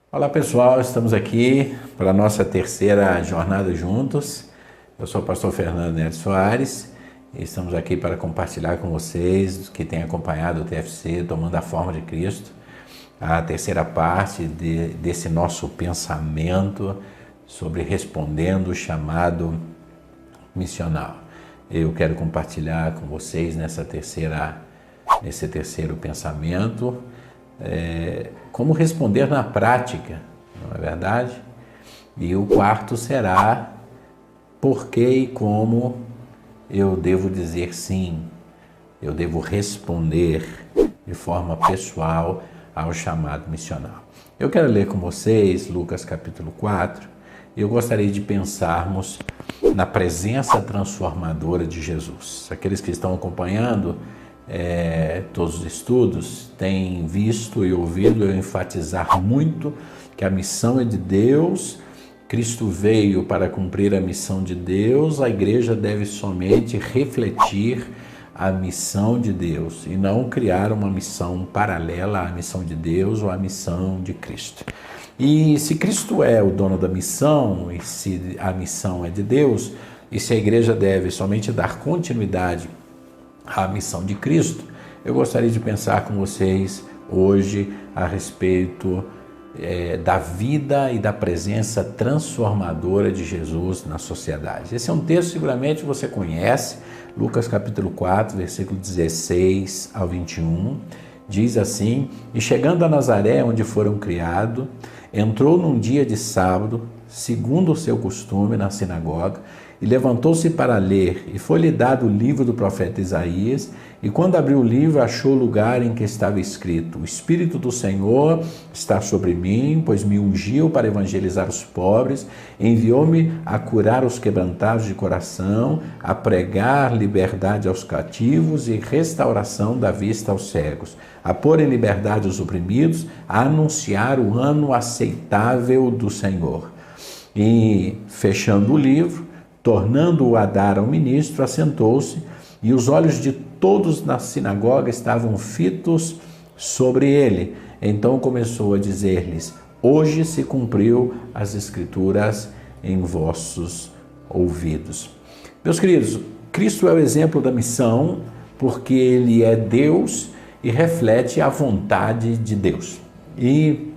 Olá pessoal, estamos aqui para a nossa terceira jornada juntos. Eu sou o pastor Fernando Neto Soares e estamos aqui para compartilhar com vocês que têm acompanhado o TFC Tomando a Forma de Cristo, a terceira parte desse nosso pensamento sobre respondendo o chamado missional. Eu quero compartilhar com vocês nesse terceiro pensamento como responder na prática, não é verdade? E o quarto será por que e como eu devo dizer sim, eu devo responder de forma pessoal ao chamado missional. Eu quero ler com vocês Lucas capítulo 4 e eu gostaria de pensarmos na presença transformadora de Jesus. Aqueles que estão acompanhando todos os estudos têm visto e ouvido eu enfatizar muito que a missão é de Deus, Cristo veio para cumprir a missão de Deus, a igreja deve somente refletir a missão de Deus e não criar uma missão paralela à missão de Deus ou à missão de Cristo. E se Cristo é o dono da missão, e se a missão é de Deus, e se a igreja deve somente dar continuidade à missão de Cristo, eu gostaria de pensar com vocês hoje a respeito da vida e da presença transformadora de Jesus na sociedade. Esse é um texto que seguramente você conhece, Lucas capítulo 4, versículo 16 ao 21, diz assim: E chegando a Nazaré, onde foram criados, entrou num dia de sábado, segundo o seu costume, na sinagoga, e levantou-se para ler, e foi-lhe dado o livro do profeta Isaías, e quando abriu o livro, achou o lugar em que estava escrito: O Espírito do Senhor está sobre mim, pois me ungiu para evangelizar os pobres, enviou-me a curar os quebrantados de coração, a pregar liberdade aos cativos e restauração da vista aos cegos, a pôr em liberdade os oprimidos, a anunciar o ano aceitável do Senhor. E, fechando o livro, tornando-o a dar ao ministro, assentou-se, e os olhos de todos na sinagoga estavam fitos sobre ele. Então começou a dizer-lhes: Hoje se cumpriu as Escrituras em vossos ouvidos. Meus queridos, Cristo é o exemplo da missão, porque ele é Deus e reflete a vontade de Deus. E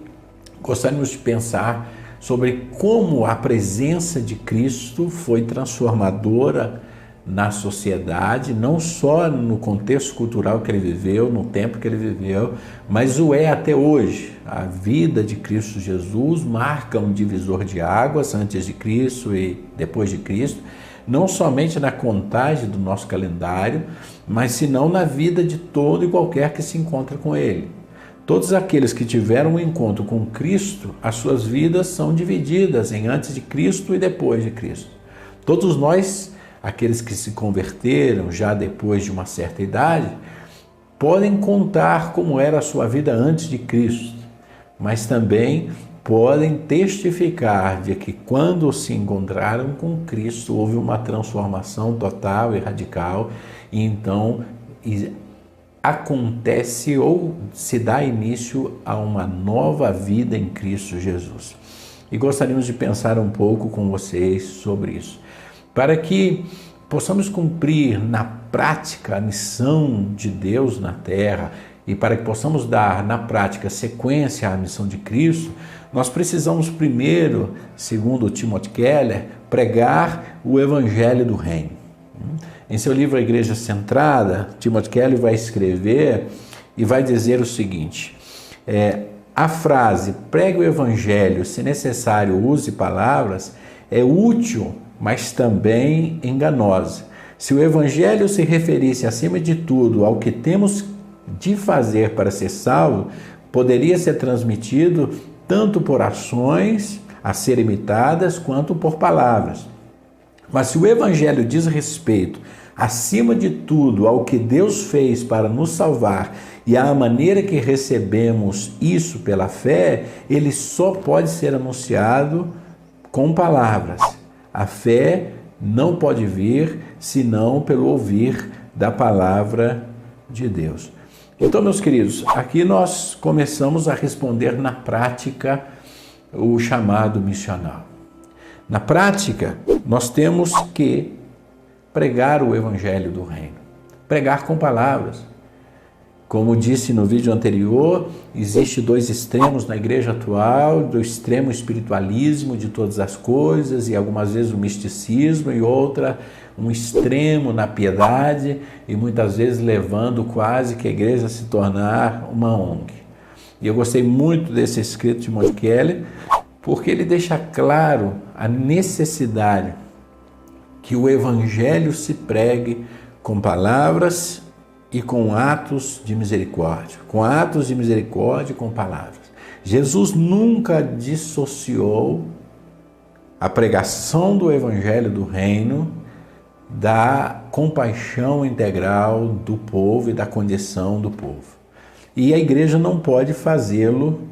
gostaríamos de pensar sobre como a presença de Cristo foi transformadora na sociedade, não só no contexto cultural que ele viveu, no tempo que ele viveu, mas o é até hoje. A vida de Cristo Jesus marca um divisor de águas antes de Cristo e depois de Cristo, não somente na contagem do nosso calendário, mas senão na vida de todo e qualquer que se encontra com ele. Todos aqueles que tiveram um encontro com Cristo, as suas vidas são divididas em antes de Cristo e depois de Cristo. Todos nós, aqueles que se converteram já depois de uma certa idade, podem contar como era a sua vida antes de Cristo, mas também podem testificar de que quando se encontraram com Cristo, houve uma transformação total e radical, e então acontece ou se dá início a uma nova vida em Cristo Jesus. E gostaríamos de pensar um pouco com vocês sobre isso, para que possamos cumprir na prática a missão de Deus na terra e para que possamos dar na prática sequência à missão de Cristo, nós precisamos primeiro, segundo Timothy Keller, pregar o Evangelho do Reino. Em seu livro A Igreja Centrada, Timothy Keller vai escrever e vai dizer o seguinte: a frase pregue o evangelho, se necessário use palavras, é útil, mas também enganosa. Se o evangelho se referisse acima de tudo ao que temos de fazer para ser salvo, poderia ser transmitido tanto por ações a serem imitadas quanto por palavras. Mas se o evangelho diz respeito, acima de tudo, ao que Deus fez para nos salvar e à maneira que recebemos isso pela fé, ele só pode ser anunciado com palavras. A fé não pode vir senão pelo ouvir da palavra de Deus. Então, meus queridos, aqui nós começamos a responder na prática o chamado missional. Na prática, nós temos que pregar o evangelho do reino, pregar com palavras. Como disse no vídeo anterior, existe dois extremos na igreja atual, do extremo espiritualismo de todas as coisas e algumas vezes o misticismo, e outra, um extremo na piedade e muitas vezes levando quase que a igreja a se tornar uma ONG. E eu gostei muito desse escrito de Tim Keller, porque ele deixa claro a necessidade que o evangelho se pregue com palavras e com atos de misericórdia. Com atos de misericórdia e com palavras. Jesus nunca dissociou a pregação do evangelho do reino da compaixão integral do povo e da condição do povo. E a igreja não pode fazê-lo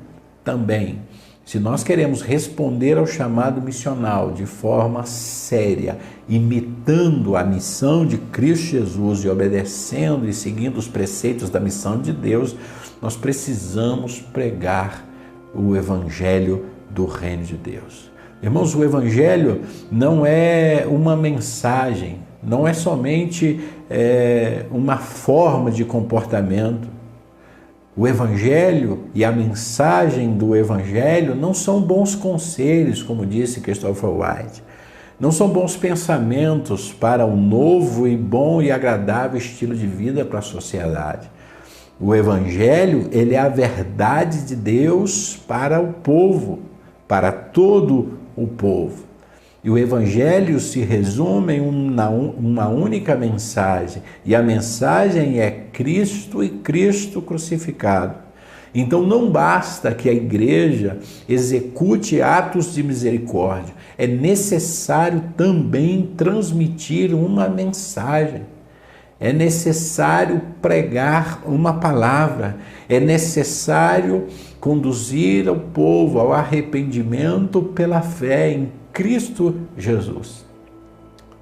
também. Se nós queremos responder ao chamado missional de forma séria, imitando a missão de Cristo Jesus e obedecendo e seguindo os preceitos da missão de Deus, nós precisamos pregar o evangelho do reino de Deus. Irmãos, o evangelho não é uma mensagem, não é somente uma forma de comportamento. O evangelho e a mensagem do evangelho não são bons conselhos, como disse Christopher White. Não são bons pensamentos para um novo e bom e agradável estilo de vida para a sociedade. O evangelho, ele é a verdade de Deus para o povo, para todo o povo. E o evangelho se resume em uma única mensagem, e a mensagem é Cristo e Cristo crucificado. Então não basta que a igreja execute atos de misericórdia, é necessário também transmitir uma mensagem. É necessário pregar uma palavra, é necessário conduzir o povo ao arrependimento pela fé em Cristo Jesus.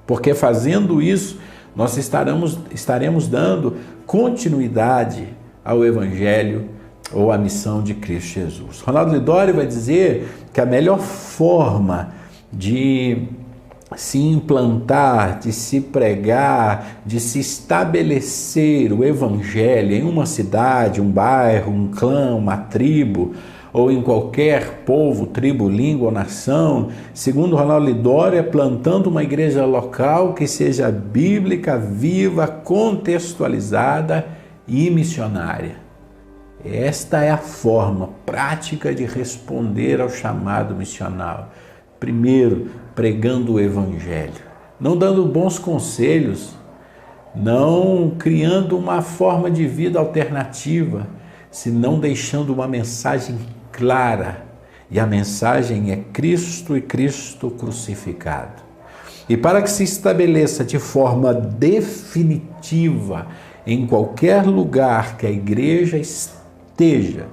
Porque fazendo isso, nós estaremos dando continuidade ao Evangelho ou à missão de Cristo Jesus. Ronaldo Lidório vai dizer que a melhor forma de se implantar, de se pregar, de se estabelecer o Evangelho em uma cidade, um bairro, um clã, uma tribo, ou em qualquer povo, tribo, língua ou nação, segundo Ronaldo Lidório, é plantando uma igreja local que seja bíblica, viva, contextualizada e missionária. Esta é a forma prática de responder ao chamado missional. Primeiro, pregando o evangelho, não dando bons conselhos, não criando uma forma de vida alternativa, senão deixando uma mensagem clara. E a mensagem é Cristo e Cristo crucificado. E para que se estabeleça de forma definitiva em qualquer lugar que a igreja esteja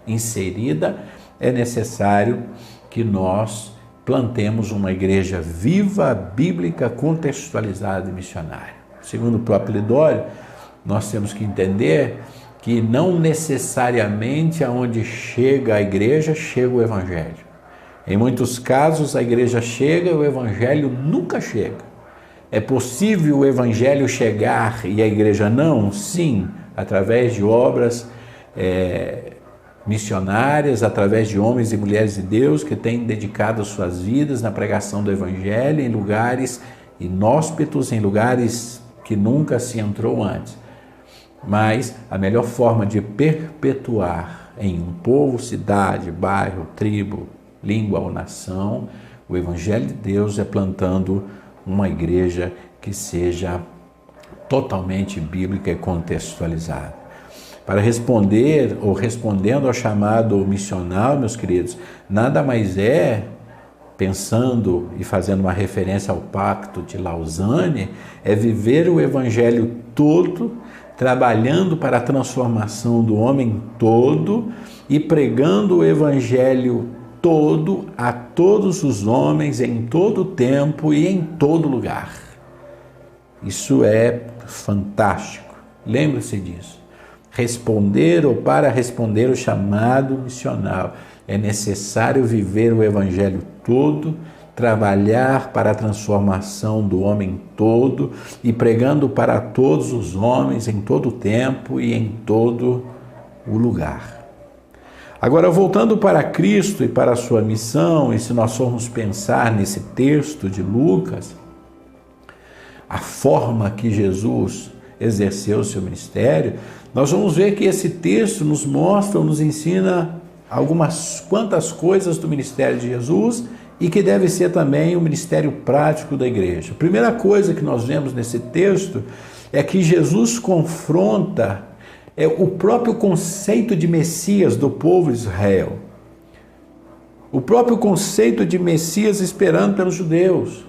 inserida, é necessário que nós plantemos uma igreja viva, bíblica, contextualizada e missionária. Segundo o próprio Lidório, nós temos que entender que não necessariamente aonde chega a igreja, chega o evangelho. Em muitos casos a igreja chega e o evangelho nunca chega. É possível o evangelho chegar e a igreja não? Sim, através de obras missionárias, através de homens e mulheres de Deus que têm dedicado suas vidas na pregação do evangelho em lugares inóspitos, em lugares que nunca se entrou antes. Mas a melhor forma de perpetuar em um povo, cidade, bairro, tribo, língua ou nação o evangelho de Deus é plantando uma igreja que seja totalmente bíblica e contextualizada. Para responder ou respondendo ao chamado missional, meus queridos, nada mais é, pensando e fazendo uma referência ao Pacto de Lausanne, é viver o evangelho todo, trabalhando para a transformação do homem todo e pregando o evangelho todo a todos os homens, em todo tempo e em todo lugar. Isso é fantástico. Lembre-se disso. responder ou para responder o chamado missional. É necessário viver o evangelho todo, trabalhar para a transformação do homem todo e pregando para todos os homens em todo o tempo e em todo o lugar. Agora, voltando para Cristo e para a sua missão, e se nós formos pensar nesse texto de Lucas, a forma que Jesus exerceu o seu ministério, nós vamos ver que esse texto nos mostra, nos ensina quantas coisas do ministério de Jesus e que deve ser também o ministério prático da igreja. A primeira coisa que nós vemos nesse texto é que Jesus confronta o próprio conceito de Messias do povo de Israel. O próprio conceito de Messias esperando pelos judeus.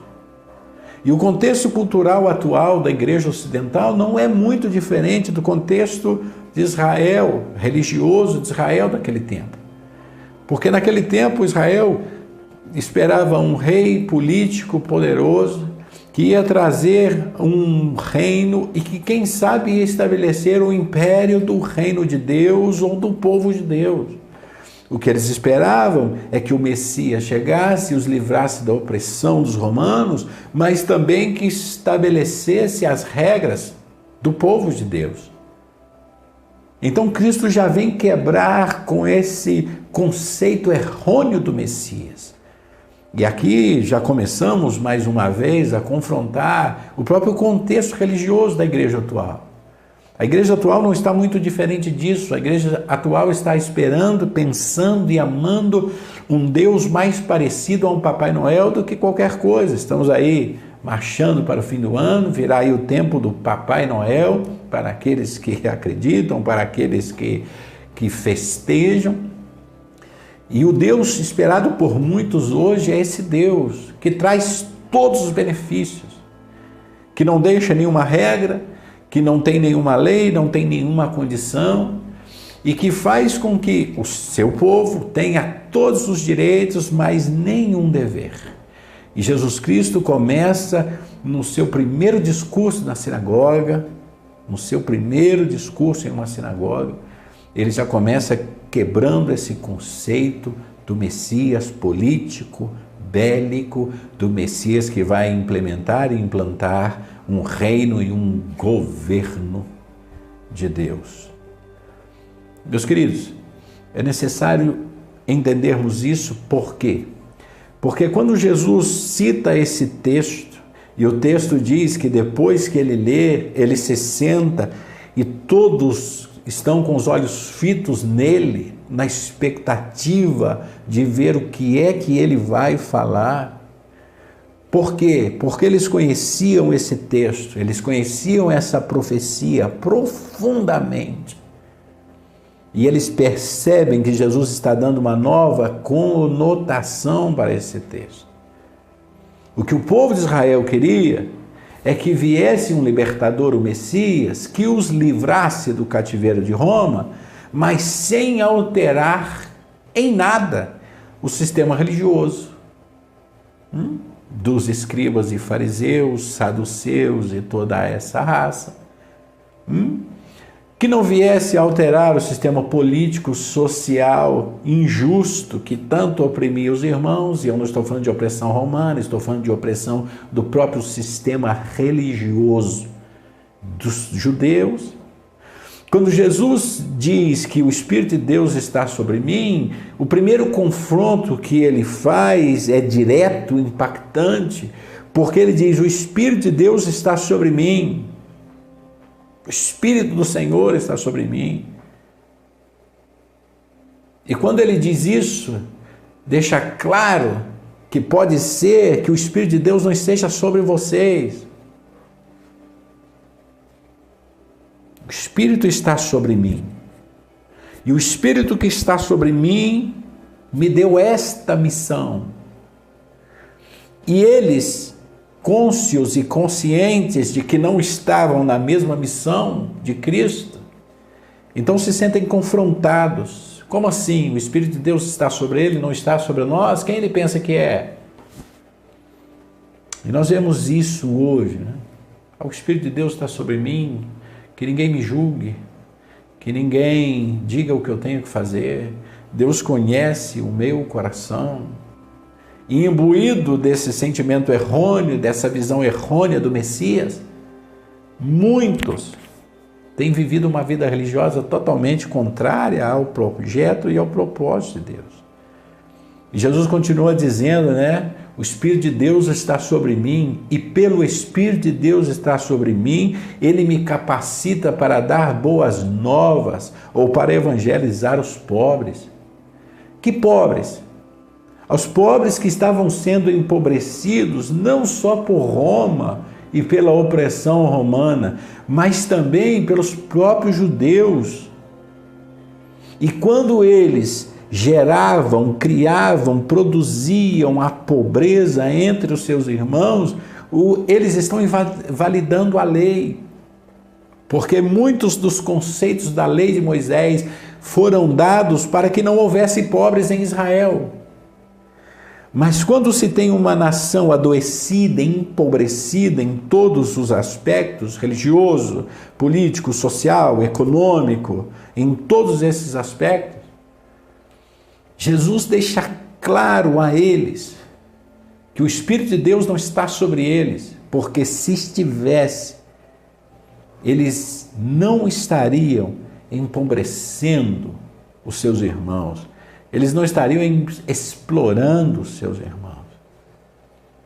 E o contexto cultural atual da igreja ocidental não é muito diferente do contexto de Israel, religioso de Israel daquele tempo. Porque naquele tempo Israel esperava um rei político poderoso que ia trazer um reino e que, quem sabe, ia estabelecer o império do reino de Deus ou do povo de Deus. O que eles esperavam é que o Messias chegasse e os livrasse da opressão dos romanos, mas também que estabelecesse as regras do povo de Deus. Então Cristo já vem quebrar com esse conceito errôneo do Messias. E aqui já começamos mais uma vez a confrontar o próprio contexto religioso da igreja atual. A igreja atual não está muito diferente disso. A igreja atual está esperando, pensando e amando um Deus mais parecido a um Papai Noel do que qualquer coisa. Estamos aí marchando para o fim do ano, virá aí o tempo do Papai Noel, para aqueles que acreditam, para aqueles que festejam. E o Deus esperado por muitos hoje é esse Deus que traz todos os benefícios, que não deixa nenhuma regra, que não tem nenhuma lei, não tem nenhuma condição e que faz com que o seu povo tenha todos os direitos, mas nenhum dever. E Jesus Cristo começa no seu primeiro discurso na sinagoga, ele já começa quebrando esse conceito do Messias político, bélico, do Messias que vai implementar e implantar um reino e um governo de Deus. Meus queridos, é necessário entendermos isso. Por quê? Porque quando Jesus cita esse texto, e o texto diz que depois que ele lê, ele se senta e todos estão com os olhos fitos nele, na expectativa de ver o que é que ele vai falar. Por quê? Porque eles conheciam esse texto, eles conheciam essa profecia profundamente. E eles percebem que Jesus está dando uma nova conotação para esse texto. O que o povo de Israel queria é que viesse um libertador, o Messias, que os livrasse do cativeiro de Roma, mas sem alterar em nada o sistema religioso dos escribas e fariseus, saduceus e toda essa raça. Que não viesse a alterar o sistema político, social, injusto, que tanto oprimia os irmãos, e eu não estou falando de opressão romana, estou falando de opressão do próprio sistema religioso dos judeus. Quando Jesus diz que o Espírito de Deus está sobre mim, o primeiro confronto que ele faz é direto, impactante, porque ele diz: o Espírito de Deus está sobre mim. O Espírito do Senhor está sobre mim. E quando ele diz isso, deixa claro que pode ser que o Espírito de Deus não esteja sobre vocês. O Espírito está sobre mim. E o Espírito que está sobre mim me deu esta missão. E eles, cônscios e conscientes de que não estavam na mesma missão de Cristo, então se sentem confrontados. Como assim? O Espírito de Deus está sobre ele, não está sobre nós? Quem ele pensa que é? E nós vemos isso hoje, né? O Espírito de Deus está sobre mim, que ninguém me julgue, que ninguém diga o que eu tenho que fazer. Deus conhece o meu coração. E imbuído desse sentimento errôneo, dessa visão errônea do Messias, muitos têm vivido uma vida religiosa totalmente contrária ao projeto e ao propósito de Deus. E Jesus continua dizendo, o Espírito de Deus está sobre mim, e pelo Espírito de Deus estar sobre mim, Ele me capacita para dar boas novas ou para evangelizar os pobres. Que pobres? Aos pobres que estavam sendo empobrecidos não só por Roma e pela opressão romana, mas também pelos próprios judeus. E quando eles geravam, criavam, produziam a pobreza entre os seus irmãos, eles estão invalidando a lei. Porque muitos dos conceitos da lei de Moisés foram dados para que não houvesse pobres em Israel. Mas quando se tem uma nação adoecida, empobrecida em todos os aspectos, religioso, político, social, econômico, em todos esses aspectos, Jesus deixa claro a eles que o Espírito de Deus não está sobre eles, porque se estivesse, eles não estariam empobrecendo os seus irmãos, eles não estariam explorando os seus irmãos,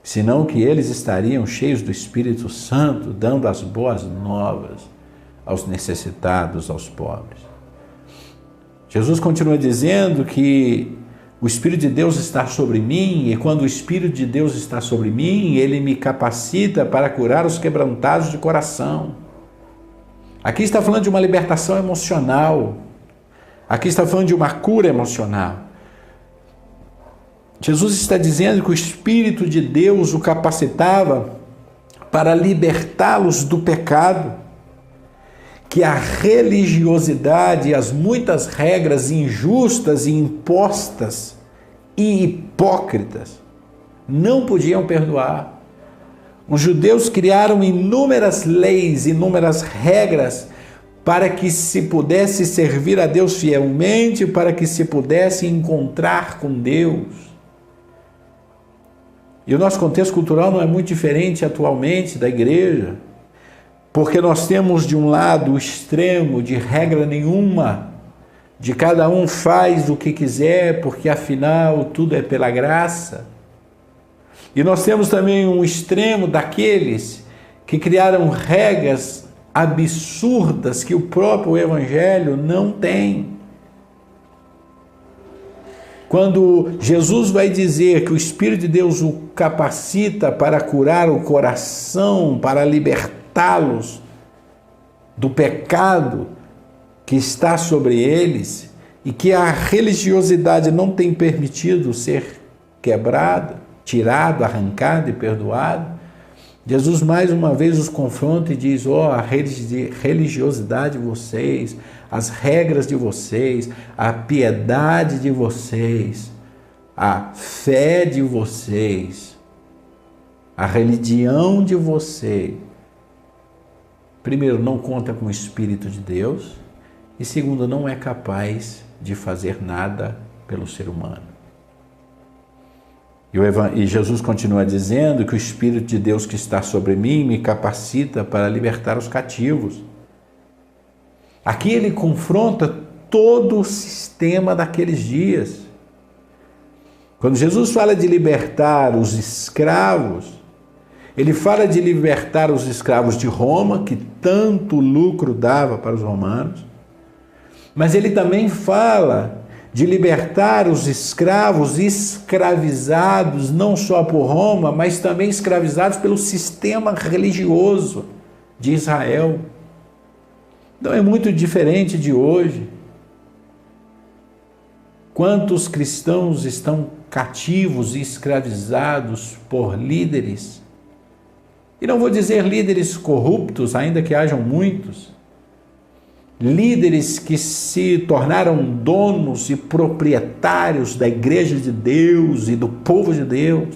senão que eles estariam cheios do Espírito Santo, dando as boas novas aos necessitados, aos pobres. Jesus continua dizendo que o Espírito de Deus está sobre mim, e quando o Espírito de Deus está sobre mim, Ele me capacita para curar os quebrantados de coração. Aqui está falando de uma libertação emocional. Aqui está falando de uma cura emocional. Jesus está dizendo que o Espírito de Deus o capacitava para libertá-los do pecado, que a religiosidade e as muitas regras injustas e impostas e hipócritas não podiam perdoar. Os judeus criaram inúmeras leis, inúmeras regras para que se pudesse servir a Deus fielmente, para que se pudesse encontrar com Deus. E o nosso contexto cultural não é muito diferente atualmente da igreja, porque nós temos de um lado o extremo de regra nenhuma, de cada um faz o que quiser, porque afinal tudo é pela graça. E nós temos também um extremo daqueles que criaram regras absurdas que o próprio Evangelho não tem. Quando Jesus vai dizer que o Espírito de Deus o capacita para curar o coração, para libertá-los do pecado que está sobre eles e que a religiosidade não tem permitido ser quebrada, tirado, arrancado e perdoado, Jesus mais uma vez os confronta e diz, a religiosidade de vocês, as regras de vocês, a piedade de vocês, a fé de vocês, a religião de vocês, primeiro, não conta com o Espírito de Deus, e segundo, não é capaz de fazer nada pelo ser humano. E Jesus continua dizendo que o Espírito de Deus que está sobre mim me capacita para libertar os cativos. Aqui ele confronta todo o sistema daqueles dias. Quando Jesus fala de libertar os escravos, ele fala de libertar os escravos de Roma, que tanto lucro dava para os romanos, mas ele também fala de libertar os escravos escravizados, não só por Roma, mas também escravizados pelo sistema religioso de Israel. Então é muito diferente de hoje. Quantos cristãos estão cativos e escravizados por líderes? E não vou dizer líderes corruptos, ainda que hajam muitos. Líderes que se tornaram donos e proprietários da igreja de Deus e do povo de Deus.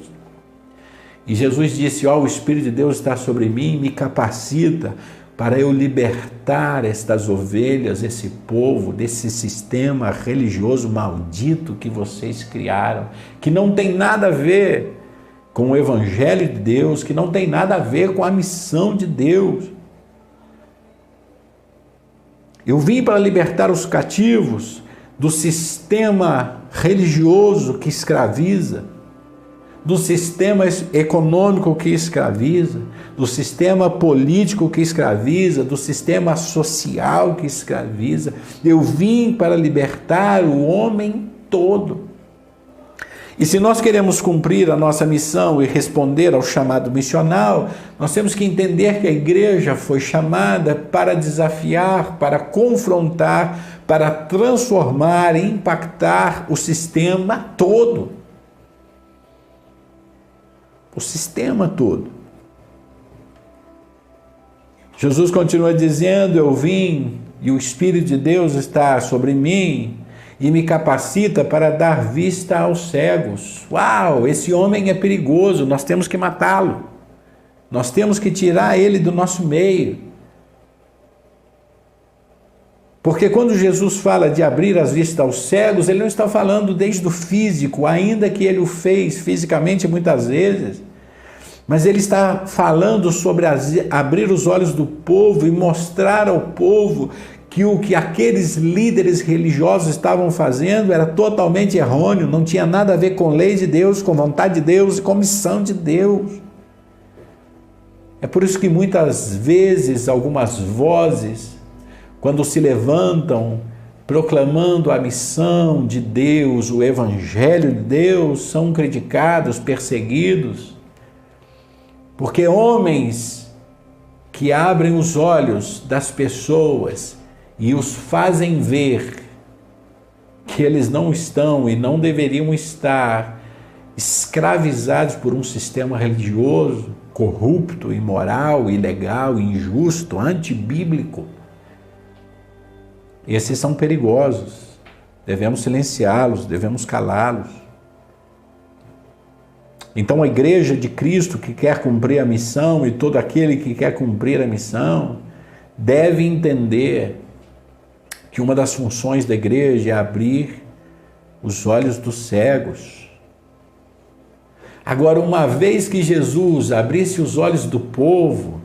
E Jesus disse, o Espírito de Deus está sobre mim, me capacita para eu libertar estas ovelhas, esse povo, desse sistema religioso maldito que vocês criaram, que não tem nada a ver com o Evangelho de Deus, que não tem nada a ver com a missão de Deus. Eu vim para libertar os cativos do sistema religioso que escraviza, do sistema econômico que escraviza, do sistema político que escraviza, do sistema social que escraviza. Eu vim para libertar o homem todo. E se nós queremos cumprir a nossa missão e responder ao chamado missional, nós temos que entender que a igreja foi chamada para desafiar, para confrontar, para transformar e impactar o sistema todo. O sistema todo. Jesus continua dizendo: eu vim e o Espírito de Deus está sobre mim e me capacita para dar vista aos cegos. Uau, esse homem é perigoso, nós temos que matá-lo. Nós temos que tirar ele do nosso meio. Porque quando Jesus fala de abrir as vistas aos cegos, ele não está falando desde o físico, ainda que ele o fez fisicamente muitas vezes, mas ele está falando sobre abrir os olhos do povo e mostrar ao povo que o que aqueles líderes religiosos estavam fazendo era totalmente errôneo, não tinha nada a ver com lei de Deus, com vontade de Deus e com missão de Deus. É por isso que muitas vezes algumas vozes, quando se levantam proclamando a missão de Deus, o Evangelho de Deus, são criticados, perseguidos, porque homens que abrem os olhos das pessoas e os fazem ver que eles não estão e não deveriam estar escravizados por um sistema religioso corrupto, imoral, ilegal, injusto, antibíblico. Esses são perigosos. Devemos silenciá-los, devemos calá-los. Então a igreja de Cristo que quer cumprir a missão e todo aquele que quer cumprir a missão deve entender que uma das funções da igreja é abrir os olhos dos cegos. Agora, uma vez que Jesus abrisse os olhos do povo,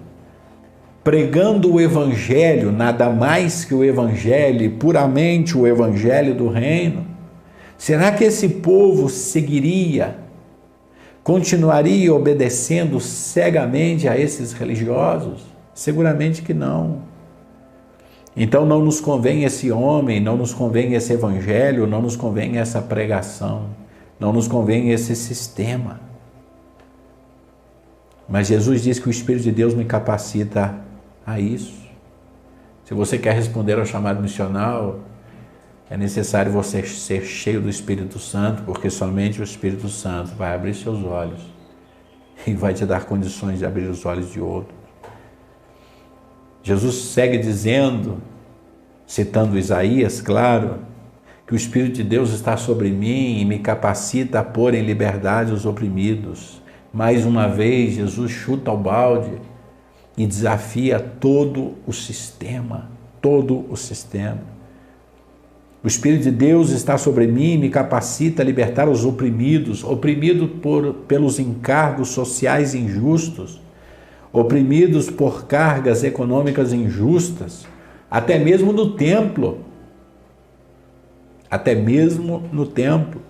pregando o Evangelho, nada mais que o Evangelho, puramente o Evangelho do Reino, será que esse povo continuaria obedecendo cegamente a esses religiosos? Seguramente que não. Então não nos convém esse homem, não nos convém esse Evangelho, não nos convém essa pregação, não nos convém esse sistema. Mas Jesus diz que o Espírito de Deus me capacita a isso. Se você quer responder ao chamado missional, é necessário você ser cheio do Espírito Santo, porque somente o Espírito Santo vai abrir seus olhos e vai te dar condições de abrir os olhos de outro. Jesus segue dizendo, citando Isaías, claro, que o Espírito de Deus está sobre mim e me capacita a pôr em liberdade os oprimidos. Mais uma vez, Jesus chuta o balde e desafia todo o sistema, todo o sistema. O Espírito de Deus está sobre mim e me capacita a libertar os oprimidos, pelos encargos sociais injustos, oprimidos por cargas econômicas injustas, até mesmo no templo. Até mesmo no templo.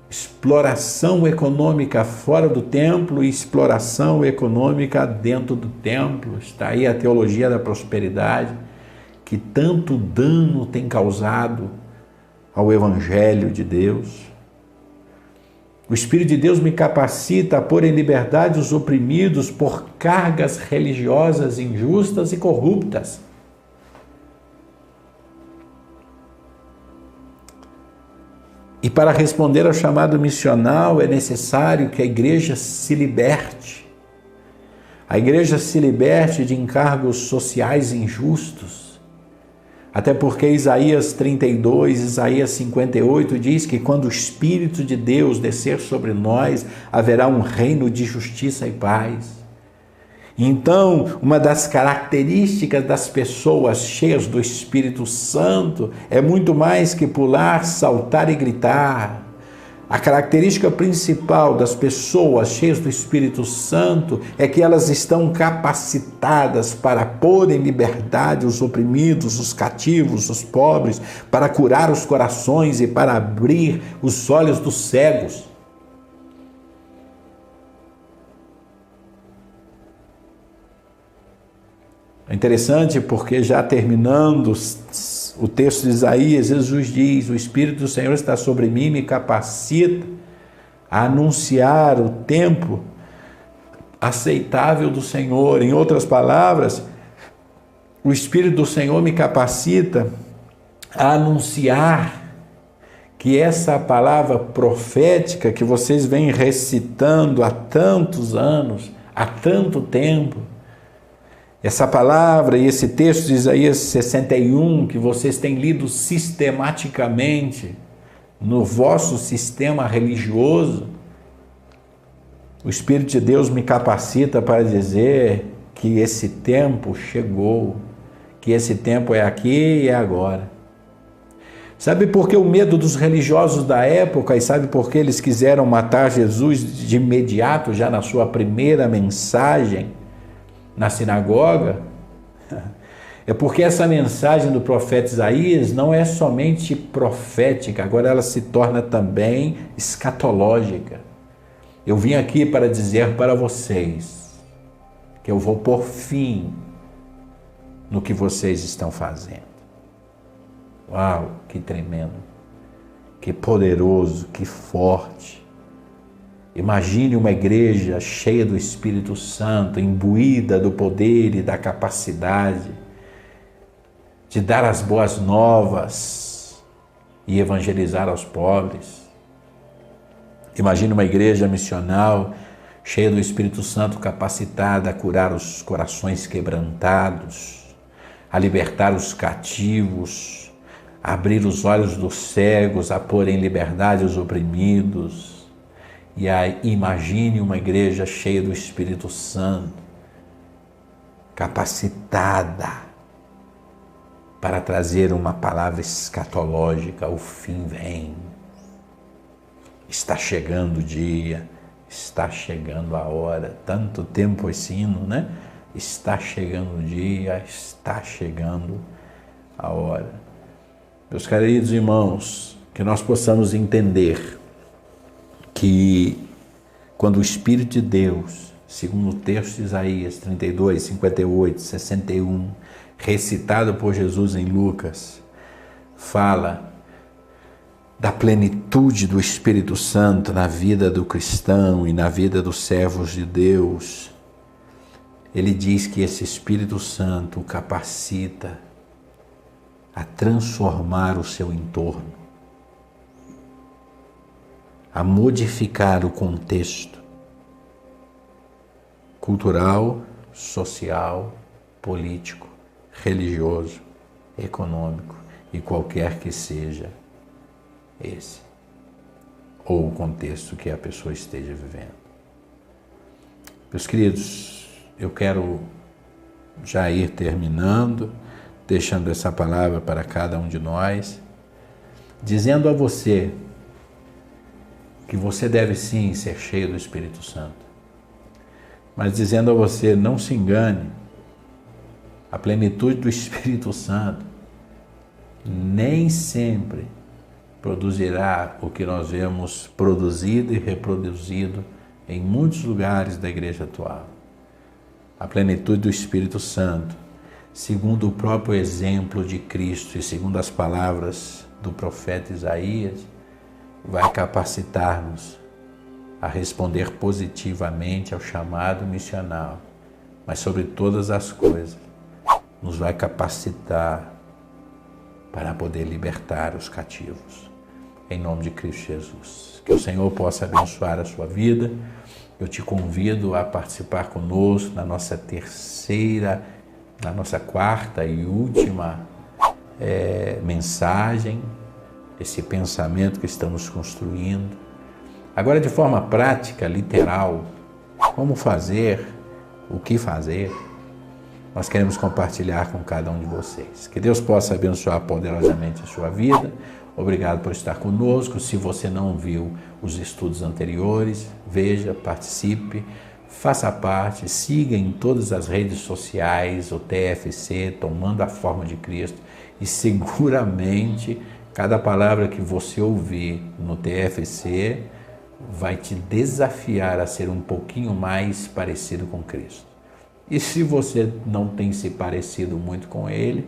Exploração econômica fora do templo e exploração econômica dentro do templo. Está aí a teologia da prosperidade, que tanto dano tem causado ao Evangelho de Deus. O Espírito de Deus me capacita a pôr em liberdade os oprimidos por cargas religiosas injustas e corruptas. E para responder ao chamado missional é necessário que a igreja se liberte. A igreja se liberte de encargos sociais injustos. Até porque Isaías 32, Isaías 58 diz que quando o Espírito de Deus descer sobre nós, haverá um reino de justiça e paz. Então, uma das características das pessoas cheias do Espírito Santo é muito mais que pular, saltar e gritar. A característica principal das pessoas cheias do Espírito Santo é que elas estão capacitadas para pôr em liberdade os oprimidos, os cativos, os pobres, para curar os corações e para abrir os olhos dos cegos. É interessante porque, já terminando o texto de Isaías, Jesus diz: o Espírito do Senhor está sobre mim e me capacita a anunciar o tempo aceitável do Senhor. Em outras palavras, o Espírito do Senhor me capacita a anunciar que essa palavra profética que vocês vêm recitando há tantos anos, há tanto tempo, essa palavra e esse texto de Isaías 61, que vocês têm lido sistematicamente no vosso sistema religioso, o Espírito de Deus me capacita para dizer que esse tempo chegou, que esse tempo é aqui e é agora. Sabe por que o medo dos religiosos da época, e sabe por que eles quiseram matar Jesus de imediato, já na sua primeira mensagem na sinagoga? É porque essa mensagem do profeta Isaías não é somente profética, agora ela se torna também escatológica. Eu vim aqui para dizer para vocês que eu vou pôr fim no que vocês estão fazendo. Uau, que tremendo, que poderoso, que forte. Imagine uma igreja cheia do Espírito Santo, imbuída do poder e da capacidade de dar as boas novas e evangelizar aos pobres. Imagine uma igreja missional cheia do Espírito Santo, capacitada a curar os corações quebrantados, a libertar os cativos, a abrir os olhos dos cegos, a pôr em liberdade os oprimidos. E aí, imagine uma igreja cheia do Espírito Santo, capacitada para trazer uma palavra escatológica: o fim vem. Está chegando o dia, está chegando a hora. Tanto tempo esse hino, né? Está chegando o dia, está chegando a hora. Meus queridos irmãos, que nós possamos entender que quando o Espírito de Deus, segundo o texto de Isaías 32, 58, 61, recitado por Jesus em Lucas, fala da plenitude do Espírito Santo na vida do cristão e na vida dos servos de Deus, ele diz que esse Espírito Santo o capacita a transformar o seu entorno, a modificar o contexto cultural, social, político, religioso, econômico e qualquer que seja esse, ou o contexto que a pessoa esteja vivendo. Meus queridos, eu quero já ir terminando, deixando essa palavra para cada um de nós, dizendo a você que você deve sim ser cheio do Espírito Santo, mas dizendo a você: não se engane, a plenitude do Espírito Santo nem sempre produzirá o que nós vemos produzido e reproduzido em muitos lugares da igreja atual. A plenitude do Espírito Santo, segundo o próprio exemplo de Cristo e segundo as palavras do profeta Isaías, vai capacitar-nos a responder positivamente ao chamado missional, mas sobre todas as coisas, nos vai capacitar para poder libertar os cativos. Em nome de Cristo Jesus. Que o Senhor possa abençoar a sua vida. Eu te convido a participar conosco na nossa quarta e última mensagem, esse pensamento que estamos construindo. Agora, de forma prática, literal, como fazer o que fazer, nós queremos compartilhar com cada um de vocês. Que Deus possa abençoar poderosamente a sua vida. Obrigado por estar conosco. Se você não viu os estudos anteriores, veja, participe, faça parte, siga em todas as redes sociais o TFC, Tomando a Forma de Cristo, e seguramente cada palavra que você ouvir no TFC vai te desafiar a ser um pouquinho mais parecido com Cristo. E se você não tem se parecido muito com Ele,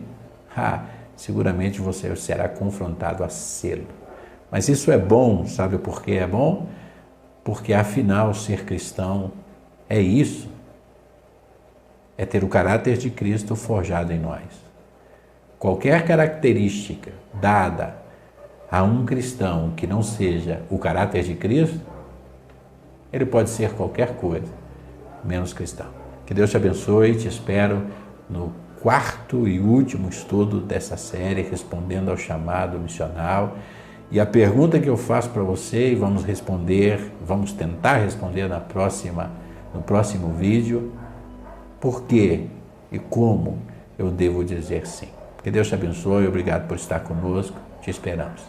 seguramente você será confrontado a sê-lo. Mas isso é bom, sabe por que é bom? Porque afinal ser cristão é isso, é ter o caráter de Cristo forjado em nós. Qualquer característica dada a um cristão que não seja o caráter de Cristo, ele pode ser qualquer coisa, menos cristão. Que Deus te abençoe e te espero no 4º e último estudo dessa série, respondendo ao chamado missional. E a pergunta que eu faço para você, e vamos tentar responder no próximo vídeo: por que e como eu devo dizer sim? Que Deus te abençoe, obrigado por estar conosco, te esperamos.